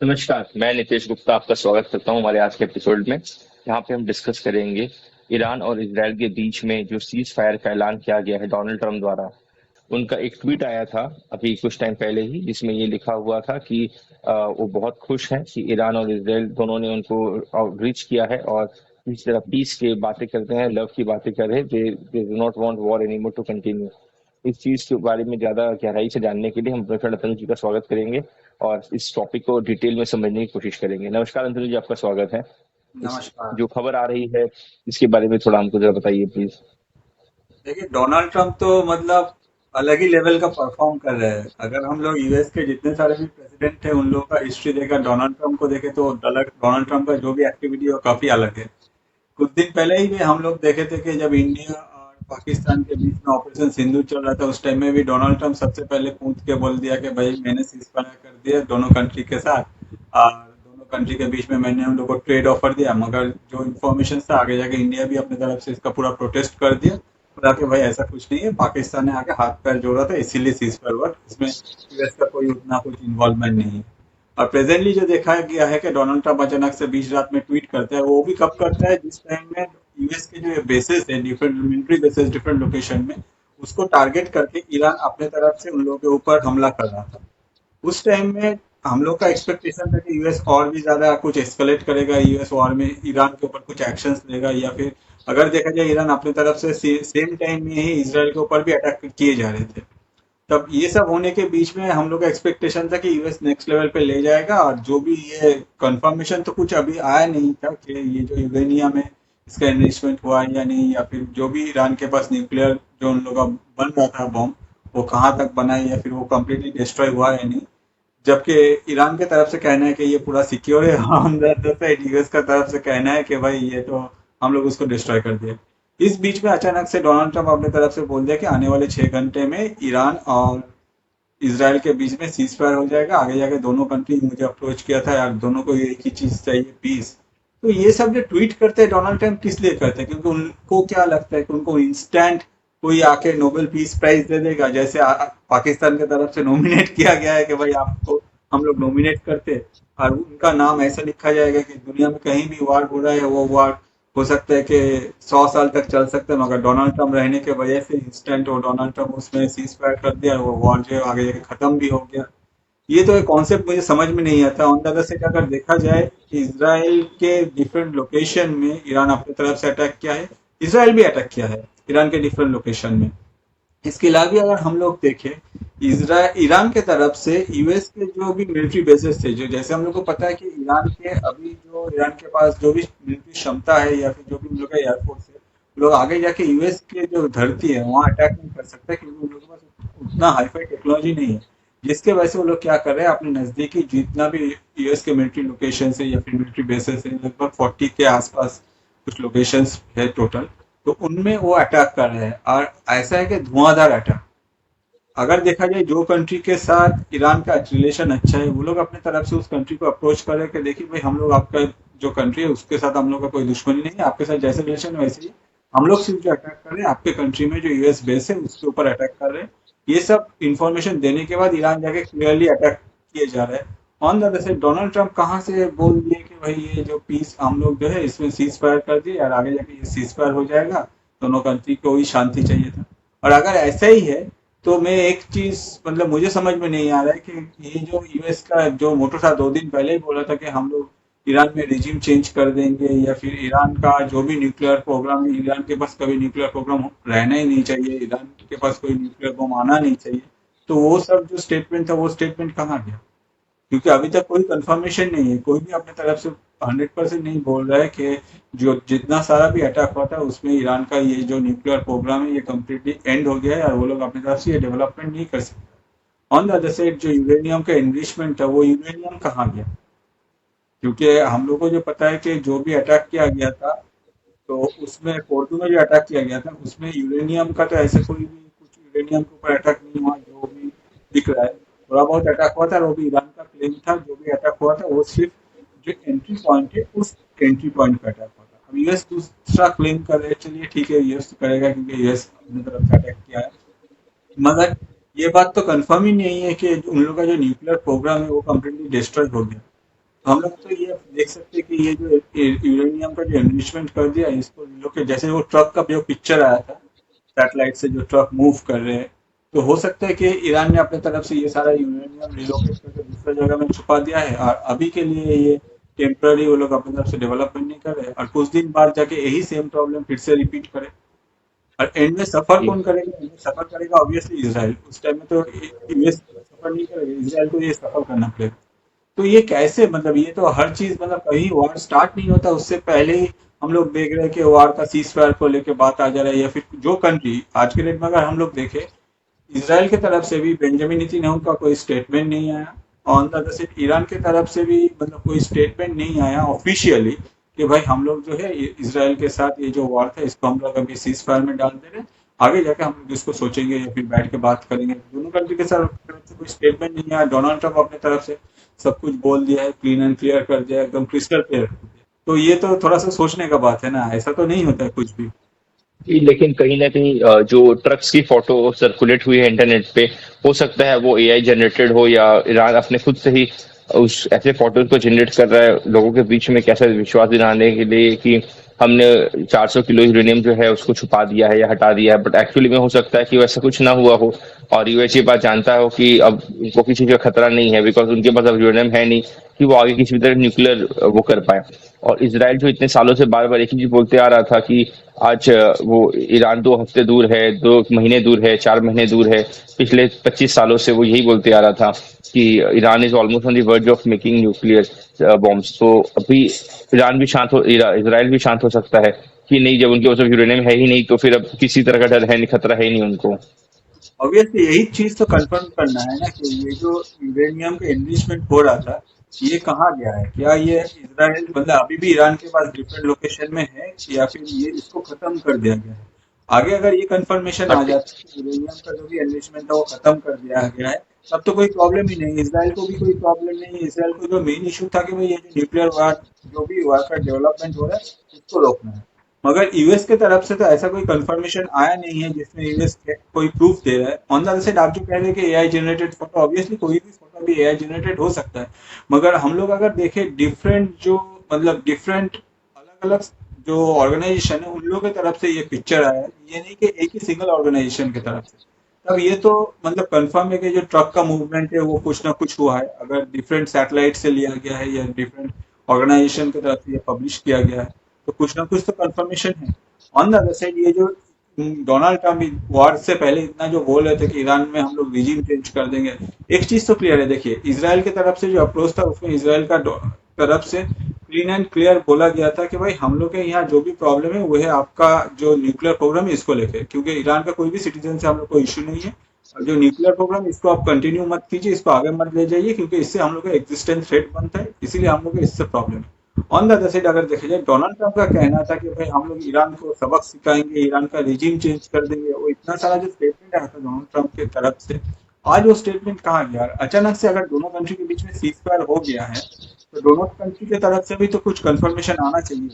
नमस्कार, मैं नितेश गुप्ता आपका स्वागत करता हूं हमारे आज के एपिसोड में। यहाँ पे हम डिस्कस करेंगे ईरान और इजराइल के बीच में जो सीज फायर का ऐलान किया गया है डोनाल्ड ट्रम्प द्वारा। उनका एक ट्वीट आया था अभी कुछ टाइम पहले ही, जिसमें ये लिखा हुआ था कि वो बहुत खुश हैं कि ईरान और इजराइल दोनों ने उनको आउटरीच किया है और इस तरह पीस की बातें करते हैं, लव की बातें कर रहे हैं। They do not want war anymore to continue. इस चीज के बारे में ज्यादा गहराई से जानने के लिए हम प्रोफेसर अतनु जी का स्वागत करेंगे और इस टॉपिक को डिटेल में समझने की कोशिश करेंगे। नमस्कार अतनु जी, आपका स्वागत है। इस नमस्कार। जो खबर आ रही है इसके बारे में थोड़ा हमको जरा बताइए प्लीज। देखिए, डोनाल्ड ट्रंप तो मतलब अलग ही लेवल का परफॉर्म कर रहे हैं। अगर हम लोग यूएस के जितने सारे भी प्रेसिडेंट थे उन लोगों का हिस्ट्री देखा, डोनाल्ड ट्रंप को देखे तो अलग, डोनाल्ड ट्रंप का जो भी एक्टिविटी है वो काफी अलग है। कुछ दिन पहले ही भी हम लोग देखे थे कि जब इंडिया और पाकिस्तान के बीच में ऑपरेशन सिंदूर चल रहा था, उस टाइम में भी डोनाल्ड ट्रंप सबसे पहले कूद के बोल दिया कि भाई मैंने सीज फायर कर दिया दोनों कंट्री के साथ, और दोनों कंट्री के बीच में मैंने हम लोग को ट्रेड ऑफर दिया। मगर जो इन्फॉर्मेशन था आगे जाके इंडिया भी अपनी तरफ से इसका पूरा प्रोटेस्ट कर दिया, बोला कि भाई ऐसा कुछ नहीं है, पाकिस्तान ने आके हाथ पैर जोड़ा था इसीलिए सीज फायर हुआ, इसमें यूएस का कोई उतना कुछ इन्वॉल्वमेंट नहीं है। और प्रेजेंटली जो देखा गया है कि डोनाल्ड ट्रंप अचानक से बीच रात में ट्वीट करता है, वो भी कब करता है जिस टाइम में यूएस के जो बेसिस है, different military bases different location में, उसको टारगेट करके ईरान अपने तरफ से उन लोगों के ऊपर हमला कर रहा था। उस टाइम में हम लोग का एक्सपेक्टेशन था कि यूएस और भी ज्यादा कुछ एस्केलेट करेगा, यूएस वॉर में ईरान के ऊपर कुछ एक्शंस लेगा, या फिर अगर देखा जाए ईरान अपनी तरफ से सेम टाइम में ही इसराइल के ऊपर भी अटैक किए जा रहे थे। तब ये सब होने के बीच में हम लोग का एक्सपेक्टेशन था कि यूएस नेक्स्ट लेवल पे ले जाएगा, और जो भी ये कंफर्मेशन तो कुछ अभी आया नहीं था कि ये जो यूरेनियम है इसका एनरिचमेंट हुआ है या नहीं, या फिर जो भी ईरान के पास न्यूक्लियर जो उन लोग का बन रहा था बॉम्ब, वो कहाँ तक बना है या फिर वो कम्प्लीटली डिस्ट्रॉय हुआ है या नहीं। जबकि ईरान की तरफ से कहना है कि ये पूरा सिक्योर है, on the other side US का तरफ से कहना है कि भाई ये तो हम लोग उसको डिस्ट्रॉय कर दिया। इस बीच में अचानक से डोनाल्ड ट्रंप अपनी तरफ से बोल दिया कि आने वाले 6 घंटे में ईरान और इसराइल के बीच में सीज फायर हो जाएगा। आगे जाके दोनों कंट्री मुझे अप्रोच किया था यार, दोनों को एक ही चीज चाहिए, पीस। तो ये सब जो ट्वीट करते हैं डोनाल्ड ट्रंप किस लिए करते हैं? क्योंकि उनको क्या लगता है कि उनको इंस्टेंट कोई आके नोबेल पीस प्राइज दे देगा, जैसे पाकिस्तान की तरफ से नॉमिनेट किया गया है कि भाई आपको हम लोग नॉमिनेट करते हैं, और उनका नाम ऐसा लिखा जाएगा कि दुनिया में कहीं भी वार हो रहा है वो वार हो सकता है कि 100 साल तक चल सकता है, मगर डोनाल्ड ट्रंप रहने की वजह से इंस्टेंट वो डोनाल्ड ट्रंप उसमें सीज फायर कर दिया और वो वॉर जो है आगे जाके खत्म भी हो गया। ये तो एक कॉन्सेप्ट मुझे समझ में नहीं आता। ऑन द अदर साइड अगर देखा जाए, इसराइल के डिफरेंट लोकेशन में ईरान अपनी तरफ से अटैक किया है, इसराइल भी अटैक किया है ईरान के डिफरेंट लोकेशन में। इसके अलावा भी अगर हम लोग देखें, इसराइल ईरान के तरफ से यूएस के जो भी मिलिट्री बेसेस थे, जो जैसे हम लोग को पता है कि ईरान के अभी जो ईरान के पास जो भी मिलिट्री क्षमता है या फिर जो भी उन लोग का एयरफोर्स है, वो लोग आगे जाके यूएस के जो धरती है वहाँ अटैक नहीं कर सकते, क्योंकि उन लोगों के पास उतना हाईफाई टेक्नोलॉजी नहीं है। जिसके वजह से वो लोग क्या कर रहे हैं, अपने नजदीकी जितना भी यूएस के मिलिट्री लोकेशन है या फिर मिलिट्री बेसेस है, लगभग 40 के आसपास कुछ लोकेशन है टोटल, तो उनमें वो अटैक कर रहे हैं। और ऐसा है कि धुआंधार अटैक। अगर देखा जाए जो कंट्री के साथ ईरान का रिलेशन अच्छा है, वो लोग अपने तरफ से उस कंट्री को अप्रोच कर रहे हैं कि देखिए भाई हम लोग आपका जो कंट्री है उसके साथ हम लोग का कोई दुश्मनी नहीं है, आपके साथ जैसे रिलेशन है वैसे ही हम लोग सिर्फ जो अटैक कर रहे हैं आपके कंट्री में जो यूएस बेस है उसके ऊपर अटैक कर रहे हैं। ये सब इंफॉर्मेशन देने के बाद ईरान जाके क्लियरली अटैक किए जा रहे हैं। On the other side Donald Trump कहाँ से बोल दिए कि भाई ये जो पीस हम लोग जो है इसमें सीज फायर कर दिए और आगे जाके ये सीज फायर हो जाएगा, दोनों कंट्री को ही शांति चाहिए था। और अगर ऐसा ही है तो मैं एक चीज मतलब मुझे समझ में नहीं आ रहा है कि ये जो यूएस का जो मोटो था 2 दिन पहले ही बोला था कि हम लोग ईरान में रिजीम चेंज कर देंगे, या फिर ईरान का जो भी न्यूक्लियर प्रोग्राम है, ईरान के पास कभी न्यूक्लियर प्रोग्राम रहना ही नहीं चाहिए, ईरान के पास कोई न्यूक्लियर बम आना नहीं चाहिए। तो वो सब जो स्टेटमेंट था वो स्टेटमेंट कहाँ गया? क्योंकि अभी तक कोई कंफर्मेशन नहीं है, कोई भी अपने तरफ से 100% नहीं बोल रहा है कि जो जितना सारा भी अटैक हुआ था उसमें ईरान का ये जो न्यूक्लियर प्रोग्राम है ये कम्प्लीटली एंड हो गया है और वो लोग अपनी तरफ से ये डेवलपमेंट नहीं कर सकते। ऑन द अदर साइड जो यूरेनियम का एनरिचमेंट था वो यूरेनियम कहाँ गया? क्योंकि हम लोग को जो पता है कि जो भी अटैक किया गया था, तो उसमें फोर्टू में जो अटैक किया गया था उसमें यूरेनियम का तो ऐसे कोई भी कुछ यूरेनियम के ऊपर अटैक नहीं हुआ जो भी दिख रहा है। थोड़ा बहुत अटैक हुआ था और वो भी ईरान का क्लेम था, जो भी अटैक हुआ था वो सिर्फ जो एंट्री पॉइंट है उस एंट्री पॉइंट का अटैक हुआ था। अब यूएस दूसरा क्लेम कर रहे हैं, चलिए ठीक है यूएस तो करेगा क्योंकि यूएस अपनी तरफ से अटैक किया है, मगर ये बात तो कंफर्म ही नहीं है कि उन लोगों का जो न्यूक्लियर प्रोग्राम है वो कम्प्लीटली डिस्ट्रॉय हो गया। हम लोग तो ये देख सकते हैं कि ये जो यूरेनियम का जो एनरिचमेंट कर दिया है, इसको लोग जैसे वो ट्रक का जो पिक्चर आया था सैटेलाइट से, जो ट्रक मूव कर रहे हैं, तो हो सकता है कि ईरान ने अपने तरफ से ये सारा यूरेनियम रिलोकेट करके दूसरे जगह में छुपा दिया है, और अभी के लिए ये टेम्पररी वो लोग अपनी तरफ से डेवलपमेंट नहीं कर रहे, और कुछ दिन बाद जाके यही सेम प्रॉब्लम फिर से रिपीट करे। और एंड में सफर जी कौन करेगा? एंड में सफर करेगा ऑब्वियसली इसराइल। उस टाइम में तो यूएस सफर नहीं करेगा, इसराइल को ये सफर करना पड़ेगा। तो ये कैसे, मतलब ये तो हर चीज, मतलब कहीं वॉर स्टार्ट नहीं होता उससे पहले ही हम लोग देख रहे हैं कि वॉर का सीज फायर को लेके बात आ जा रहा है, या फिर जो कंट्री आज के डेट में अगर हम लोग देखें, इसराइल की तरफ से भी बेंजामिन नेतन्याहू का कोई स्टेटमेंट नहीं आया, on the other side Iran की तरफ से भी मतलब कोई स्टेटमेंट नहीं आया ऑफिशियली कि भाई हम लोग जो है इसराइल के साथ ये जो वॉर था इसको हम लोग अभी सीज फायर में डाल दे रहे हैं, आगे जाके हम लोग इसको सोचेंगे या फिर बैठ के बात करेंगे। दोनों कंट्री के साथ तरफ से कोई स्टेटमेंट नहीं आया। डोनाल्ड ट्रंप अपने तरफ से सब कुछ बोल दिया है, क्लीन एंड क्लियर कर दिया है, एकदम क्रिस्टल क्लियर कर दिया। तो ये तो थोड़ा सा सोचने का बात है ना, ऐसा तो नहीं होता है कुछ भी। जी, लेकिन कहीं ना कहीं जो ट्रक्स की फोटो सर्कुलेट हुई है इंटरनेट पे, हो सकता है वो एआई जनरेटेड हो, या ईरान अपने खुद से ही उस ऐसे फोटोज को जनरेट कर रहा है लोगों के बीच में कैसा विश्वास दिलाने के लिए कि हमने 400 किलो यूरेनियम जो है उसको छुपा दिया है या हटा दिया है। बट एक्चुअली में हो सकता है कि वैसा कुछ ना हुआ हो, और यूएस ये बात जानता हो कि अब उनको किसी का खतरा नहीं है, बिकॉज उनके पास अब यूरेनियम है नहीं कि वो आगे किसी भी तरह न्यूक्लियर वो कर पाए। और इसराइल जो इतने सालों से बार बार एक ही चीज बोलते आ रहा था कि आज वो ईरान 2 हफ्ते दूर है, 2 महीने दूर है, 4 महीने दूर है, पिछले 25 सालों से वो यही बोलते आ रहा था कि Iran is almost on the verge of making nuclear bombs. तो अभी ईरान भी शांत हो, इसराइल भी शांत हो सकता है कि नहीं, जब उनके पास यूरेनियम है ही नहीं तो फिर अब किसी तरह का डर है नहीं, खतरा है ही नहीं उनको। ऑब्वियसली यही चीज तो कंफर्म करना है ना कि ये जो यूरेनियम का एनरिचमेंट हो रहा था, ये कहाँ गया है? क्या ये इसराइल, मतलब अभी भी ईरान के पास डिफरेंट लोकेशन में है, या फिर ये इसको खत्म कर दिया गया है? आगे अगर ये कंफर्मेशन आ बट जाता है कि यूरेनियम का जो भी एनरिचमेंट था वो खत्म कर दिया गया है, तब तो कोई प्रॉब्लम ही नहीं, इसराइल को भी कोई प्रॉब्लम नहीं है। इसराइल को जो मेन इशू था कि भाई ये जो न्यूक्लियर वार, जो भी वार का डेवलपमेंट हो रहा है, इसको रोकना है। मगर यूएस के तरफ से तो ऐसा कोई कंफर्मेशन आया नहीं है जिसमें यूएस कोई प्रूफ दे रहा है। ऑन द अदर साइड आप जो कह रहे हैं कि एआई जनरेटेड फोटो, ऑब्वियसली कोई भी फोटो भी एआई जनरेटेड हो सकता है। मगर हम लोग अगर देखें डिफरेंट जो, मतलब डिफरेंट अलग अलग जो ऑर्गेनाइजेशन है उन लोगों की तरफ से ये पिक्चर आया है, ये नहीं कि एक ही सिंगल ऑर्गेनाइजेशन की तरफ से। तब ये तो मतलब कंफर्म है कि जो ट्रक का मूवमेंट है वो कुछ ना कुछ हुआ है, अगर डिफरेंट सैटेलाइट से लिया गया है या डिफरेंट ऑर्गेनाइजेशन की तरफ से ये पब्लिश किया गया है, तो कुछ ना कुछ तो कंफर्मेशन है। ऑन द अदर साइड ये जो डोनाल्ड ट्रम्प वॉर से पहले इतना जो बोल रहे थे कि ईरान में हम लोग रिजीम चेंज कर देंगे, एक चीज तो क्लियर है। देखिए इसराइल की तरफ से जो अप्रोच था उसमें इसराइल का तरफ से क्लीन एंड क्लियर बोला गया था कि भाई हम लोग के यहाँ जो भी प्रॉब्लम है वो है आपका जो न्यूक्लियर प्रोग्राम है इसको लेके, क्योंकि ईरान का कोई भी सिटीजन से हम लोग को इश्यू नहीं है। और जो न्यूक्लियर प्रोग्राम इसको आप कंटिन्यू मत कीजिए, इसको आगे मत ले जाइए, क्योंकि इससे हम लोग का एग्जिस्टेंस थ्रेट बनता है, इसीलिए हम लोग को इससे प्रॉब्लम है। ऑन द अदर साइड अगर देखा जाए, डोनाल्ड ट्रंप का कहना था कि भाई हम लोग ईरान को सबक सिखाएंगे, ईरान का रिजीम चेंज कर देंगे, वो इतना सारा जो स्टेटमेंट आया था डोनाल्ड ट्रंप की तरफ से, आज वो स्टेटमेंट कहाँ गया? अचानक से अगर दोनों कंट्री के बीच में सीज फायर हो गया है, तो दोनों कंट्री की तरफ से भी तो कुछ कंफर्मेशन आना चाहिए।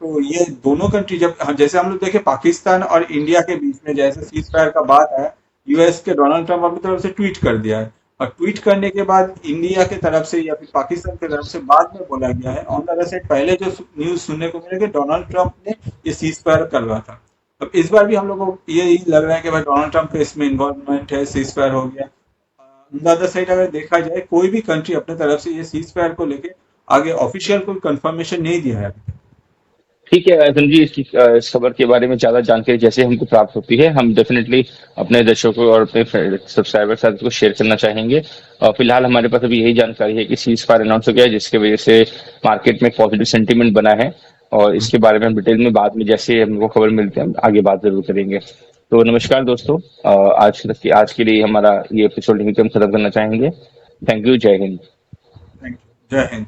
तो ये दोनों कंट्री जब, हाँ, जैसे हम लोग देखें पाकिस्तान और इंडिया के बीच में जैसे सीज फायर का बात है, यूएस के डोनाल्ड ट्रंप अपनी तरफ से ट्वीट कर दिया है, और ट्वीट करने के बाद इंडिया की तरफ से या फिर पाकिस्तान की तरफ से बाद में बोला गया है। ऑन द अदर साइड पहले जो न्यूज सुनने को मिले कि डोनाल्ड ट्रंप ने ये सीज फायर करवा था। अब इस बार भी हम लोग को ये लग रहा है कि भाई डोनाल्ड ट्रंप का इसमें इन्वॉल्वमेंट है, सीज फायर हो गया। ऑन द अदर साइड अगर देखा जाए, कोई भी कंट्री अपने तरफ से ये सीज फायर को लेके आगे ऑफिशियल कोई कंफर्मेशन नहीं दिया है अभी तक। ठीक है अर्जुन जी, इस खबर के बारे में ज्यादा जानकारी जैसे हमको प्राप्त होती है हम डेफिनेटली अपने दर्शकों और अपने सब्सक्राइबर साथ को शेयर करना चाहेंगे। फिलहाल हमारे पास अभी यही जानकारी है कि सीज फायर अनाउंस हो गया है, जिसकी वजह से मार्केट में पॉजिटिव सेंटीमेंट बना है। और इसके बारे में हम डिटेल में बाद में जैसे हमको खबर मिलती है हम आगे बात जरूर करेंगे। तो नमस्कार दोस्तों, आज के लिए हमारा ये एपिसोड यहीं पे हम खत्म करना चाहेंगे। थैंक यू, जय हिंद। थैंक यू, जय हिंद।